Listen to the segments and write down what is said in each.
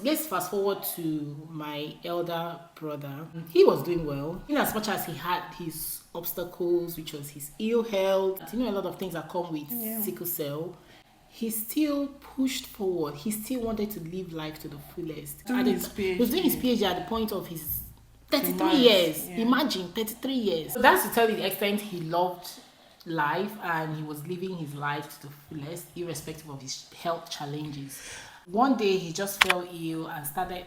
let's fast forward to my elder brother. He was doing well, in as much as he had his obstacles, which was his ill health. You know, a lot of things that come with sickle cell. He still pushed forward. He still wanted to live life to the fullest. He was doing his PhD at the point of his 33 years. Yeah. Imagine 33 years. So that's to tell you the extent he loved life, and he was living his life to the fullest, irrespective of his health challenges. One day he just fell ill and started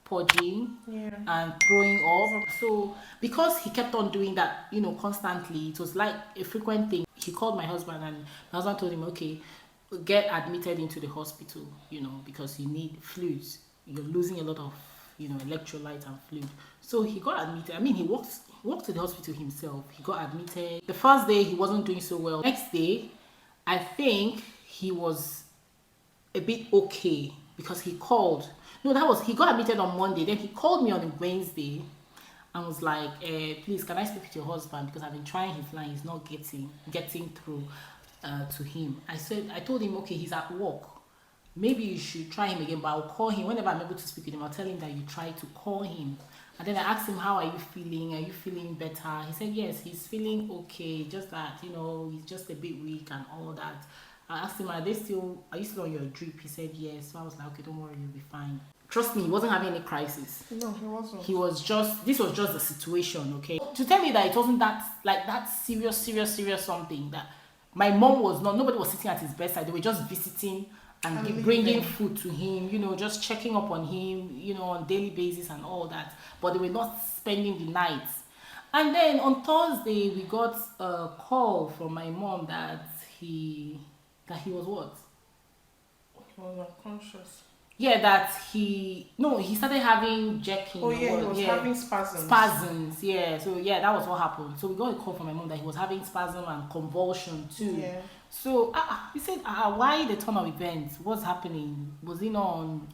purging and throwing up. So because he kept on doing that, you know, constantly, it was like a frequent thing. He called my husband, and my husband told him, okay, get admitted into the hospital, you know, because you need fluids. You're losing a lot of, you know, electrolytes and fluid. So he got admitted. I mean, he walked to the hospital himself. He got admitted. The first day he wasn't doing so well. Next day, I think he was a bit okay because he called. No, he got admitted on Monday. Then he called me on a Wednesday and was like, please, can I speak with your husband? Because I've been trying his line. He's not getting through to him. I told him, okay, he's at work. Maybe you should try him again, but I'll call him. Whenever I'm able to speak with him, I'll tell him that you try to call him. And then I asked him, how are you feeling? Are you feeling better? He said, yes, he's feeling okay. Just that, you know, he's just a bit weak and all that. I asked him, are you still on your drip? He said, yes. So I was like, okay, don't worry, you'll be fine. Trust me, he wasn't having any crisis. No, he wasn't. This was just the situation, okay? To tell me that it wasn't that serious something, that my mom was not, nobody was sitting at his bedside. They were just visiting and bringing food to him, you know, just checking up on him, you know, on daily basis and all that. But they were not spending the night. And then on Thursday, we got a call from my mom that he was what? He was unconscious. Yeah, that he started having jerking. Oh yeah, he was having spasms. Spasms, yeah. So yeah, that was what happened. So we got a call from my mom that he was having spasm and convulsion too. Yeah. So we said, why the turn of events? What's happening? Was he not on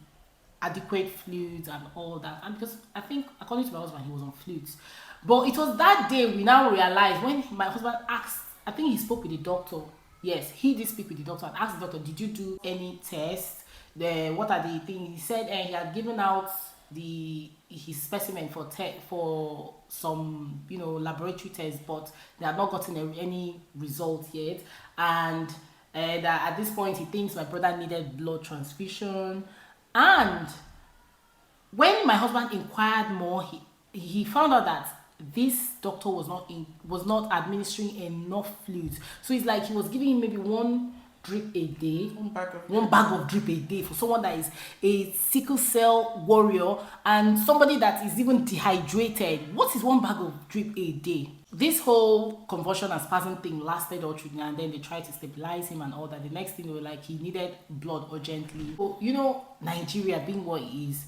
adequate fluids and all that? And because I think, according to my husband, he was on fluids. But it was that day we now realized, when my husband asked, I think he spoke with the doctor. Yes, he did speak with the doctor and asked the doctor, did you do any tests? What are the things? He said he had given out his specimen for some, you know, laboratory tests, but they had not gotten any result yet. And that at this point he thinks my brother needed blood transfusion. And when my husband inquired more, he found out that this doctor was not administering enough fluids. So it's like he was giving him maybe one drip a day, one bag of drip a day for someone that is a sickle cell warrior and somebody that is even dehydrated. What is one bag of drip a day? This whole convulsion and spasm thing lasted all through, and then they tried to stabilize him and all that. The next thing they were like, he needed blood urgently. So, you know, Nigeria being what it is,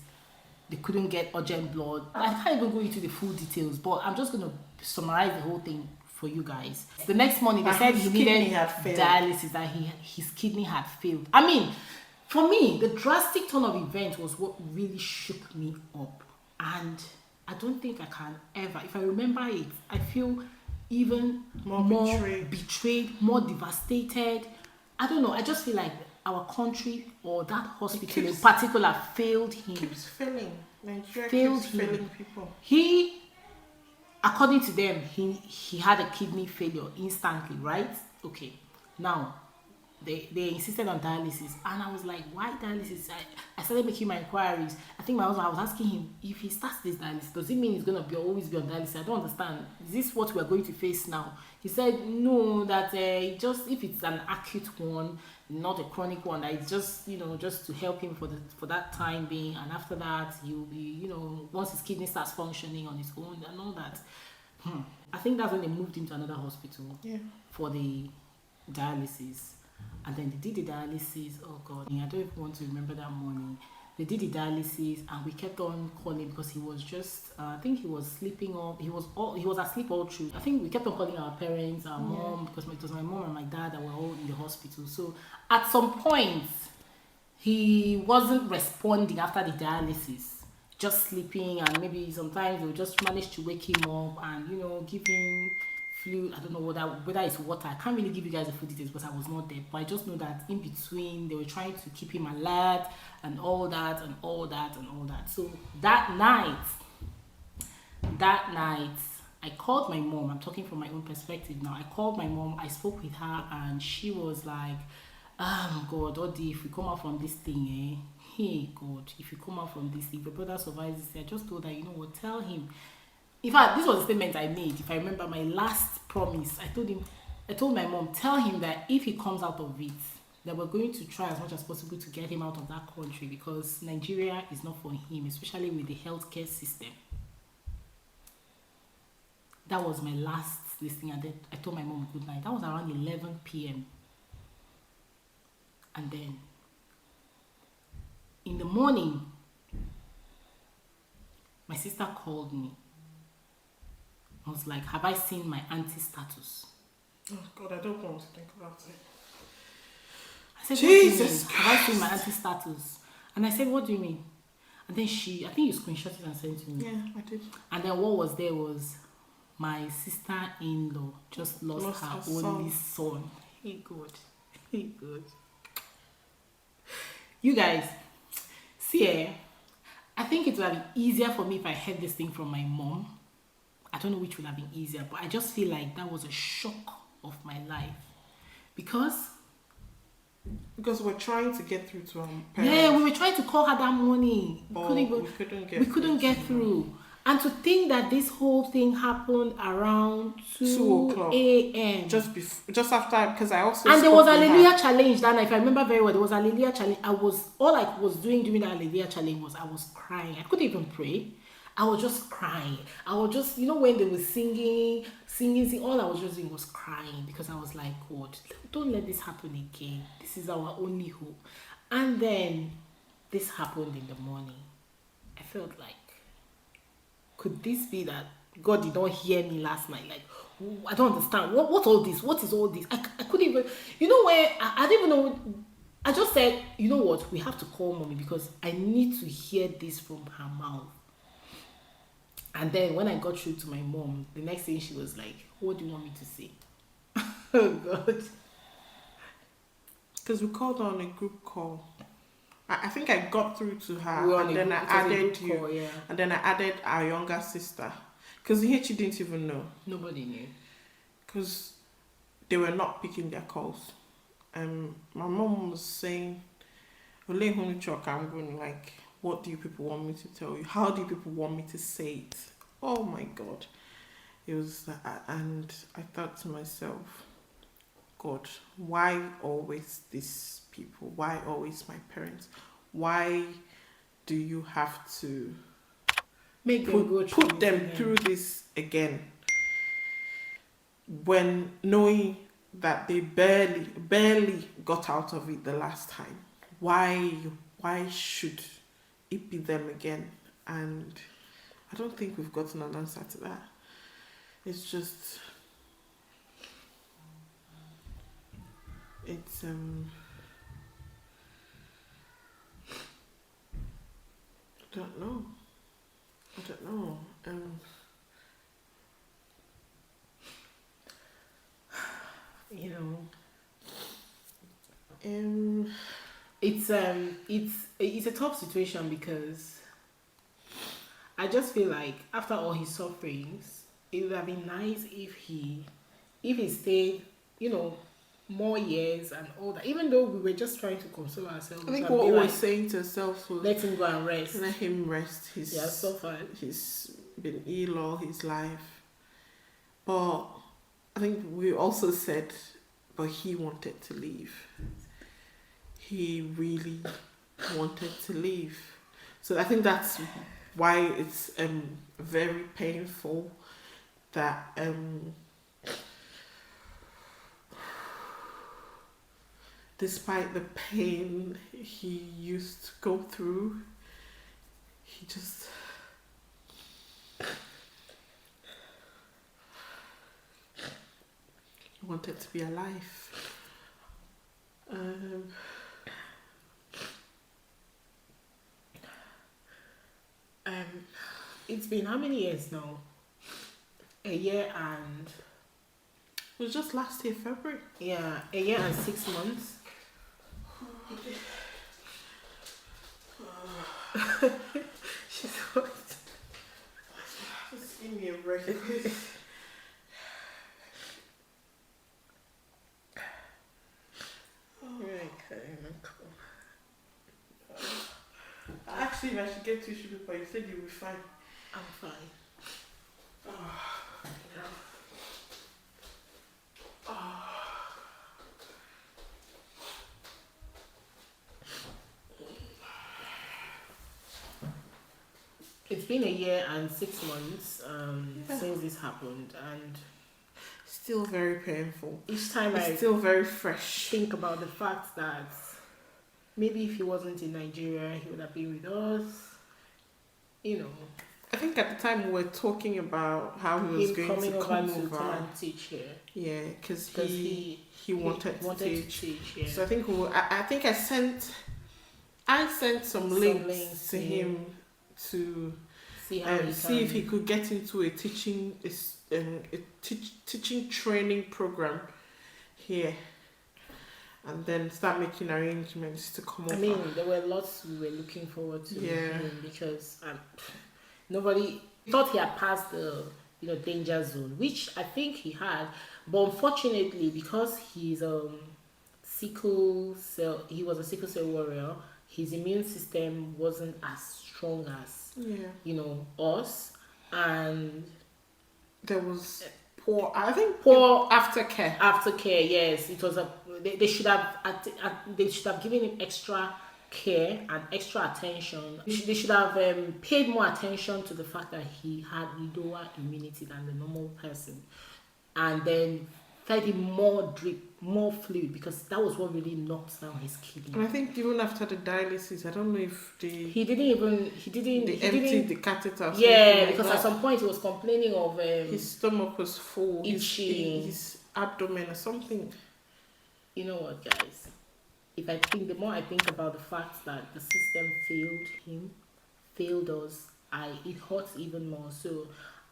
they couldn't get urgent blood. I can't even go into the full details, but I'm just going to summarize the whole thing for you guys. The next morning they said he needed dialysis, that his kidney had failed. I mean, for me, the drastic turn of events was what really shook me up, and I don't think I can ever, if I remember it, I feel even more betrayed, more devastated. I don't know, I just feel like our country or that hospital in particular failed him. Keeps failing. Nigeria keeps failing people. According to them, he had a kidney failure instantly, right? Okay. Now, they insisted on dialysis, and I was like, why dialysis? I started making my inquiries. I think I was asking him, if he starts this dialysis, does it mean he's going to always be on dialysis? I don't understand. Is this what we're going to face now? He said, no, that just if it's an acute one, not a chronic one, that it's just, you know, just to help him for that time being, and after that, he'll be, you know, once his kidney starts functioning on its own and all that. I think that's when they moved him to another hospital for the dialysis. And then they did the dialysis. Oh God, I don't even want to remember that morning. They did the dialysis, and we kept on calling because he was just, I think he was sleeping off. He was asleep all through. I think we kept on calling our parents, our mom, because it was my mom and my dad that were all in the hospital. So at some point, he wasn't responding after the dialysis, just sleeping, and maybe sometimes they would just manage to wake him up and, you know, give him flew. I don't know whether it's water. I can't really give you guys the full details, but I was not there. But I just know that in between they were trying to keep him alert and all that and all that and all that. So that night, I called my mom. I'm talking from my own perspective now. I called my mom. I spoke with her, and she was like, God, Odi, if we come out from this thing, hey, God, if you come out from this, if your brother survives this, I just told her, you know what, tell him. In fact, this was a statement I made. If I remember my last promise, I told my mom, tell him that if he comes out of it, that we're going to try as much as possible to get him out of that country, because Nigeria is not for him, especially with the healthcare system. That was my last listening, and then I told my mom good night. That was around 11 p.m. And then in the morning, my sister called me. I was like, have I seen my auntie status? Oh God, I don't want to think about it. I said, Jesus, have I seen my auntie status? And I said, what do you mean? And then I think you screenshot it and sent it to me. Yeah, I did. And then what was there was my sister-in-law just lost her only son. Hey God. Hey God. You guys, see, I think it would have been easier for me if I heard this thing from my mom. I don't know which would have been easier, but I just feel like that was a shock of my life. Because we're trying to get through to our parents. Yeah, we were trying to call her that morning. We couldn't get through. And to think that this whole thing happened around 2 a.m. Just after, because I also and there was a Hallelujah challenge that night. If I remember very well, there was a Hallelujah challenge. All I was doing during the Hallelujah challenge was I was crying. I couldn't even pray. I was just crying. I was just, when they were singing, all I was just doing was crying, because I was like, God, don't let this happen again. This is our only hope. And then this happened in the morning. I felt like, could this be that God did not hear me last night? Like, I don't understand. What's all this? What is all this? I couldn't even, where I didn't even know. I just said, you know what? We have to call mommy, because I need to hear this from her mouth. And then when I got through to my mom, the next thing she was like, what do you want me to say? Oh God. Because we called on a group call. I think I got through to her, and then I added you. Call, yeah. And then I added our younger sister. Because she didn't even know. Nobody knew. Because they were not picking their calls. My mom was saying, I'm going like, what do you people want me to tell you? How do you people want me to say it? Oh my God. It was, and I thought to myself, God, why always these people? Why always my parents? Why do you have to put them through this again? When knowing that they barely got out of it the last time. Why should it be them again? And I don't think we've gotten an answer to that. It's just, it's I don't know. It's a tough situation, because I just feel like after all his sufferings, it would have been nice if he stayed, more years and all that. Even though we were just trying to console ourselves. I think what we were saying to ourselves was, let him go and rest. Let him rest. He has suffered. He's been ill all his life. But I think we also said, but he wanted to leave. He really wanted to leave. So I think that's why it's very painful that despite the pain he used to go through, he just wanted to be alive. It's been how many years now? A year and It was just last year, February. Yeah, a year and 6 months. She's hot. Just give me a break. Actually, if I should get tissue paper, you said you'll be fine. I'm fine. It's been a year and 6 months since this happened, and still very painful. Each time it's still very fresh. Think about the fact that maybe if he wasn't in Nigeria, he would have been with us. You know. I think at the time we were talking about how he was going to come over and teach here. Yeah, because he wanted to teach. Yeah. So I think I sent some links to him to see if he could get into a teaching training program here, and then start making arrangements to come over. I mean, there were lots we were looking forward to him, because nobody thought he had passed the danger zone, which I think he had, but unfortunately, because he's sickle cell, he was a sickle cell warrior. His immune system wasn't as strong as us, and there was poor aftercare. Aftercare, yes, it was they should have given him extra care and extra attention. They should have paid more attention to the fact that he had lower immunity than the normal person, and then fed him more fluid, because that was what really knocked down his kidney. And I think even after the dialysis, I don't know if he emptied the catheter. Yeah, because at some point he was complaining of his stomach was full, itching, his abdomen or something. You know what, guys? The more I think about the fact that the system failed us, it hurts even more. So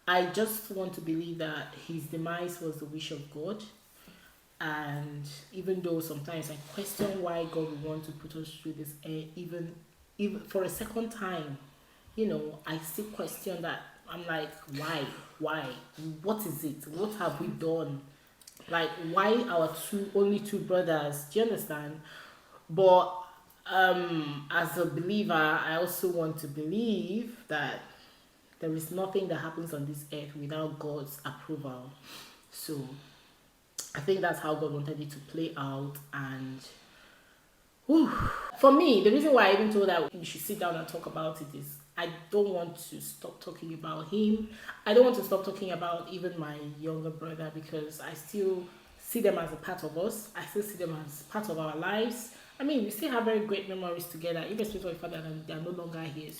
I just want to believe that his demise was the wish of God. And even though sometimes I question why God would want to put us through this, even for a second time, I still question that. I'm like, why? What is it? What have we done? Like, why our only two brothers? Do you understand? But as a believer, I also want to believe that there is nothing that happens on this earth without God's approval. So I think that's how God wanted it to play out. And for me, the reason why I even told that we should sit down and talk about it is I don't want to stop talking about him. I don't want to stop talking about even my younger brother, because I still see them as a part of us. I still see them as part of our lives. I mean, we still have very great memories together, even if the fact that they are no longer here.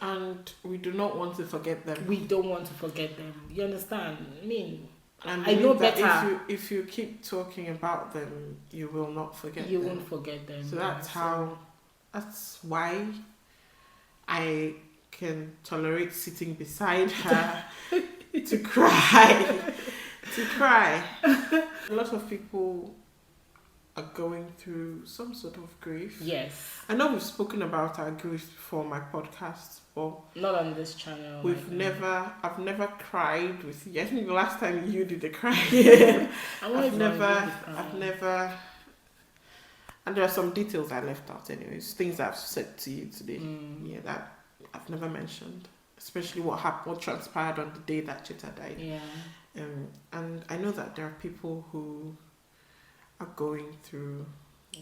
And we do not want to forget them. We don't want to forget them. You understand? I mean, and I know better. If you keep talking about them, you will not forget them. You won't forget them. So that's why I can tolerate sitting beside her to cry. A lot of people are going through some sort of grief. Yes. I know we've spoken about our grief before my podcast, but not on this channel. I've never cried with you. I think the last time you did a cry. I've never, and there are some details I left out anyways, things I've said to you today. Yeah, that I've never mentioned, especially what transpired on the day that Cheta died. Yeah. And I know that there are people who are going through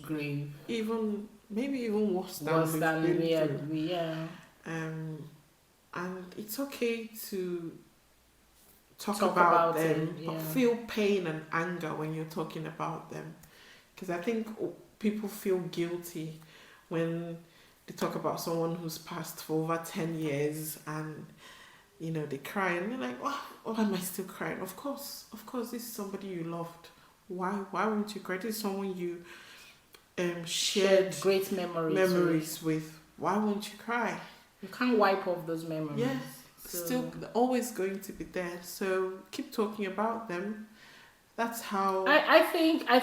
grief, maybe even worse than we've been through. Yeah. And it's okay to talk about them, but feel pain and anger when you're talking about them, because I think people feel guilty when they talk about someone who's passed for over 10 years and they cry and they're like, why am I still crying? Of course, this is somebody you loved. Why won't you cry? This is someone you shared great memories with. Why won't you cry? You can't wipe off those memories. Yes, still always going to be there. So keep talking about them. That's how. I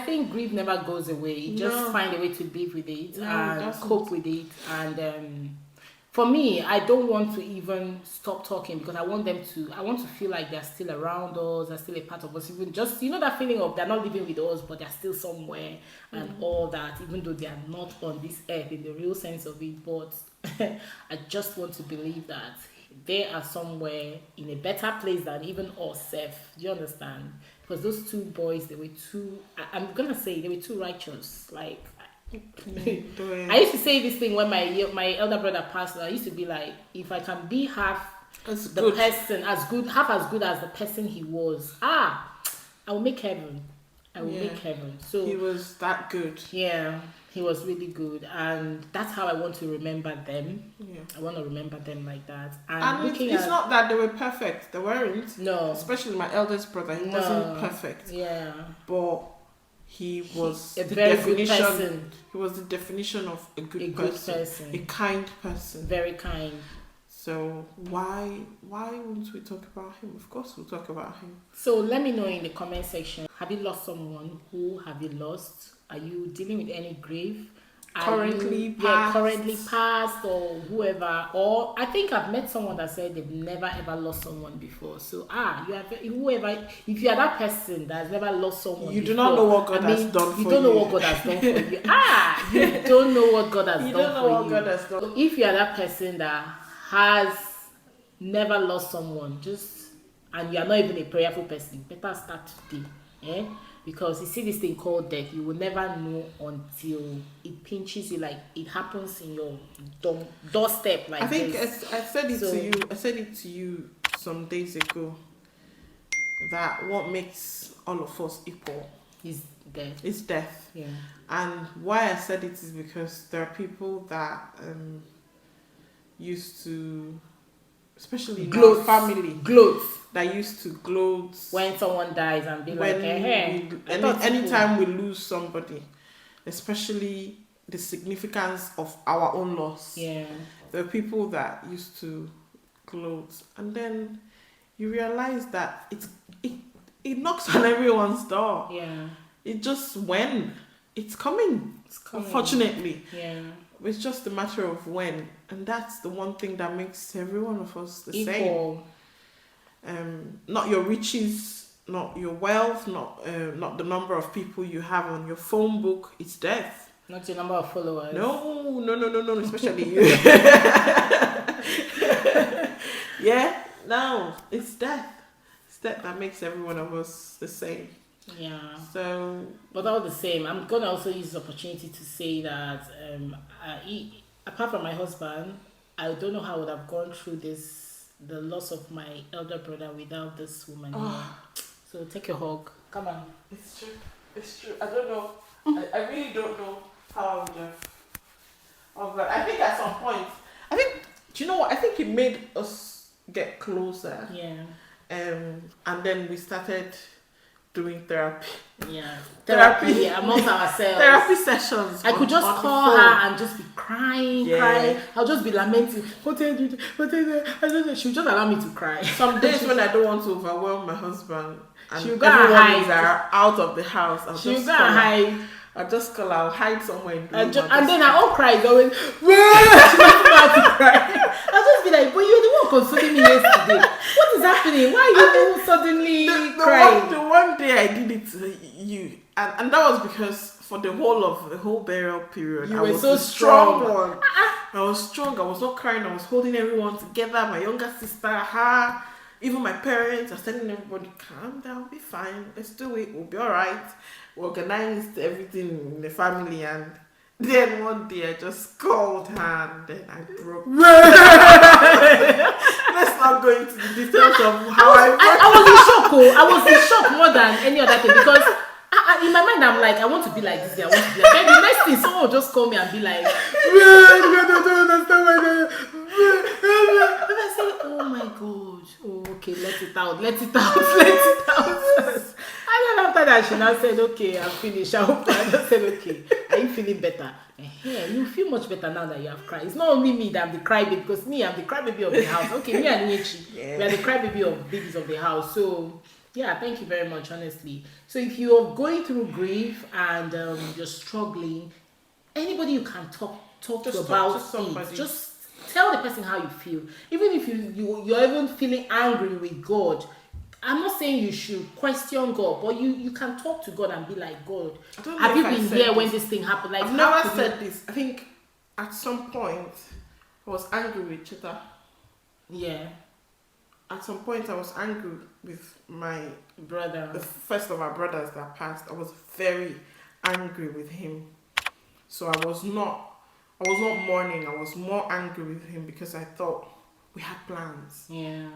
think grief never goes away. You just find a way to live with it and cope with it. And for me, I don't want to even stop talking because I want to feel like they're still around us, they're still a part of us. Even just that feeling of they're not living with us, but they're still somewhere and all that, even though they are not on this earth in the real sense of it. But I just want to believe that they are somewhere in a better place than even us. Do you understand? Because those two boys, they were too. I'm gonna say they were too righteous. Like I used to say this thing when my elder brother passed. I used to be like, if I can be half person as good as the person he was, I will make heaven. I will make heaven. So he was that good. Yeah, he was really good, and that's how I want to remember them. Yeah, I want to remember them like that. And it's not that they were perfect. They weren't. No, especially my eldest brother. He wasn't perfect. Yeah, but he was a very good person. He was the definition of a good person, a kind person, very kind. So why won't we talk about him? Of course we'll talk about him. So let me know in the comment section. Have you lost someone? Who have you lost? Are you dealing with any grief? Currently past or whoever? Or I think I've met someone that said they've never ever lost someone before. So if you are that person that has never lost someone you before, do not know what God has done for you. You don't know what God has done for you. You don't know what God has done for you. You don't know what God has done. So if you are that person that has never lost someone, and you are not even a prayerful person, better start today. Because you see this thing called death, you will never know until it pinches you, like it happens in your doorstep. Like I think I said it to you. I said it to you some days ago. That what makes all of us equal is death. It's death. Yeah. And why I said it is because there are people that used to, especially in our family, that used to gloat when someone dies and be like, anytime we lose somebody, especially the significance of our own loss. Yeah. There are people that used to gloat, and then you realize that it knocks on everyone's door. Yeah. It just it's coming. Unfortunately. Yeah. It's just a matter of when, and that's the one thing that makes every one of us the same. Not your riches, not your wealth, not the number of people you have on your phone book. It's death. Not your number of followers. No, especially you. Yeah, no, it's death. It's death that makes every one of us the same. Yeah. So, but all the same, I'm gonna also use the opportunity to say that apart from my husband, I don't know how I would have gone through the loss of my elder brother without this woman. Oh. So take a hug. Come on. It's true. I don't know. I really don't know how I would have. Oh God! I think at some point, do you know what? I think it made us get closer. Yeah. And then we started doing therapy. Yeah. Therapy amongst ourselves. Therapy sessions. I could just call her and just be crying. I'll just be lamenting. What did I do? I don't know. She'll just allow me to cry. Some days when I don't want to overwhelm my husband and she'll go and hide. Are out of the house, She'll go and hide. I'll hide somewhere in the room. And then I all cry going, she doesn't know how to cry. I'll just be like, but you're the one consoling me yesterday. What is happening? Why are you suddenly crying? The one day I did it to you, and that was because for the whole burial period, I was so strong. I was strong. I was not crying. I was holding everyone together. My younger sister, her, even my parents. I was telling everybody, calm down, be fine. Let's do it. We'll be all right. We organized everything in the family, and then one day I just called her and then I broke. Let's not go into the details of how I was in shock. I was in shock more than any other thing because in my mind I'm like, I want to be like this. I want to be like. Then the next thing, someone will just call me and be like, I don't understand why. And I say, oh my God. Oh, okay, let it out. And then after that, she now said, okay, I'm finished. I just said, okay, are you feeling better? Yeah, you feel much better now that you have cried. It's not only me that I'm the crybaby, because me, I'm the crybaby of the house. Okay, me and Nietzsche, we are the crybaby of babies of the house. So Yeah, thank you very much, honestly. So if you're going through grief and you're struggling, anybody you can talk to Just talk to about it, somebody. just tell the person how you feel. Even if you're even feeling angry with God, I'm not saying you should question God, but you can talk to God and be like, God, I don't know have if you I been said here when this. this thing happened? Like, I've how never could said this. I think at some point I was angry with Chita. Yeah, At some point I was angry with brother. the first of our brothers that passed. I was very angry with him. So I was not mourning, I was more angry with him because I thought we had plans Yeah.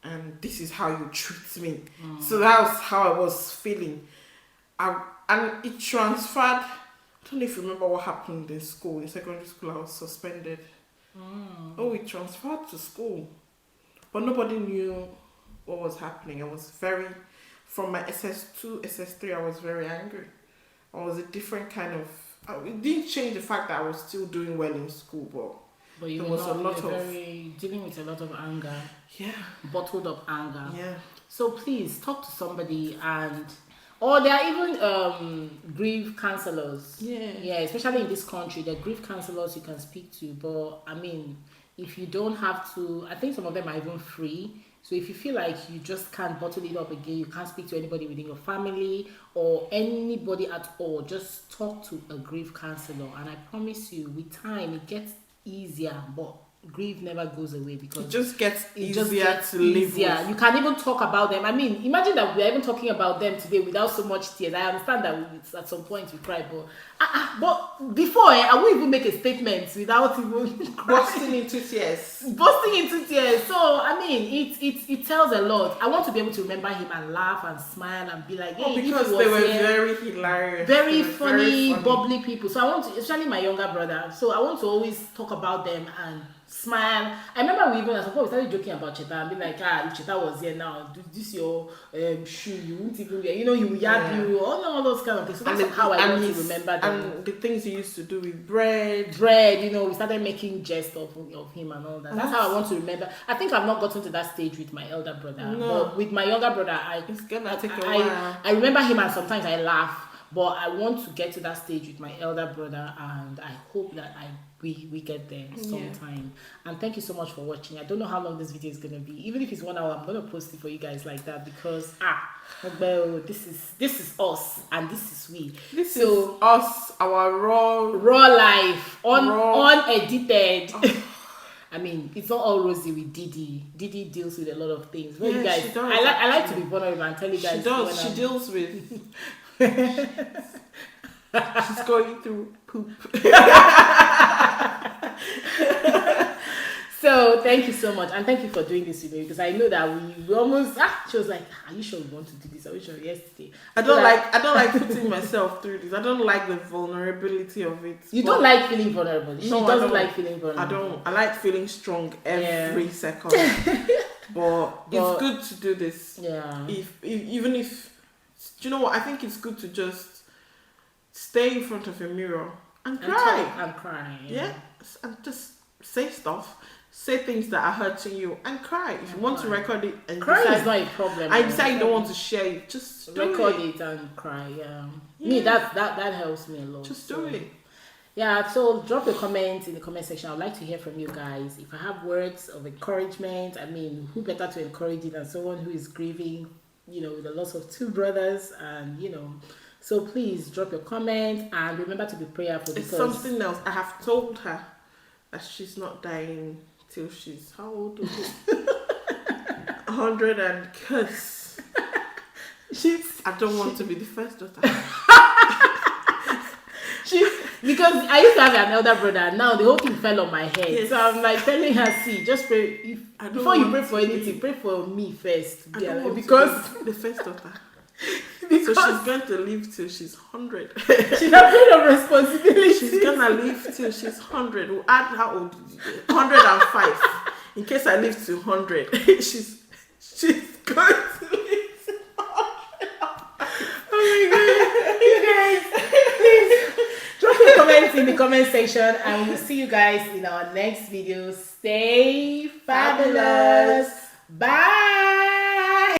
and this is how you treat me. Mm. So that was how I was feeling. And it transferred. I don't know if you remember what happened in school. In secondary school, I was suspended. Oh, it transferred to school. But nobody knew what was happening. I was from my SS2, SS3, I was very angry. I was a different kind of, it didn't change the fact that I was still doing well in school, But you there were was not a lot you were of, very dealing with a lot of anger, yeah, bottled up anger. yeah. So please talk to somebody, or there are even grief counselors. Yeah, especially in this country, there are grief counselors you can speak to. But I mean, if you don't have to, I think some of them are even free. So if you feel like you just can't bottle it up again, you can't speak to anybody within your family or anybody at all, just talk to a grief counselor. And I promise you, with time, it gets easier, but grief never goes away because It just gets it just easier gets to live easier. with. You can even talk about them. I mean, imagine that we are even talking about them today without so much tears. I understand that at some point we cry, but before I won't even make a statement without even Bursting into tears. bursting into tears. So I mean, it tells a lot. I want to be able to remember him and laugh and smile and be like, hey, Because if he they was were here, very hilarious. very They were funny, very funny. bubbly people. So I want to, especially my younger brother. So I want to always talk about them and smile. I remember we even at some point we started joking about Cheta and be like, if Cheta was here now, this your shoe, you wouldn't even wear. You know, he will yab you, all those kind of things. So that's how I want to remember them. And the things he used to do with bread. You know, we started making jest of him and all that. That's how I want to remember. I think I've not gotten to that stage with my elder brother. No. But with my younger brother, It's gonna take a while. I remember him and sometimes I laugh. But I want to get to that stage with my elder brother, and I hope that we get there sometime. And thank you so much for watching. I don't know how long this video is gonna be. Even if it's 1 hour, I'm gonna post it for you guys like that because well, this is us and this is we. This is us, our raw life, unedited. Oh. I mean, it's not all rosy with Didi. Didi deals with a lot of things. Well, Yeah, you guys, she does, I like to be vulnerable and tell you guys. She does. She deals with. She's going through poop. So thank you so much, and thank you for doing this with me because I know that we almost. She was like, "Are you sure you want to do this? Are you sure?" Yesterday, I don't like putting myself through this. I don't like the vulnerability of it. You don't like feeling vulnerable. She No, doesn't like feeling vulnerable. I don't. I like feeling strong every second. But it's good to do this. Yeah. Even if, do you know what? I think it's good to just stay in front of a mirror and cry. And cry. Yeah. And just say stuff. Say things that are hurting you and cry. If you want to record it and crying is not a problem. I decide you don't want to share it, just record it and cry. Yeah. Me, that helps me a lot. Just do it. Yeah, so drop a comment in the comment section. I'd like to hear from you guys. If I have words of encouragement, I mean, who better to encourage you than someone who is grieving, you know, the loss of 2 brothers, and you know. So please drop your comment and remember to be prayerful. It's something else. I have told her that she's not dying till she's how old is it? 100 and curse. I don't want to be the first daughter. Because I used to have an elder brother, and now the whole thing fell on my head. Yes. So I'm like telling her, see, just pray. Before you pray for anything, pray for me first. Because the first daughter. So she's going to live till she's 100. She's afraid of responsibility. She's gonna live till she's 100. We'll add how old? 105. In case I live to 100, she's going to live to 100. Oh my god! You guys, please drop your comments in the comment section, and we'll see you guys in our next video. Stay fabulous. Bye.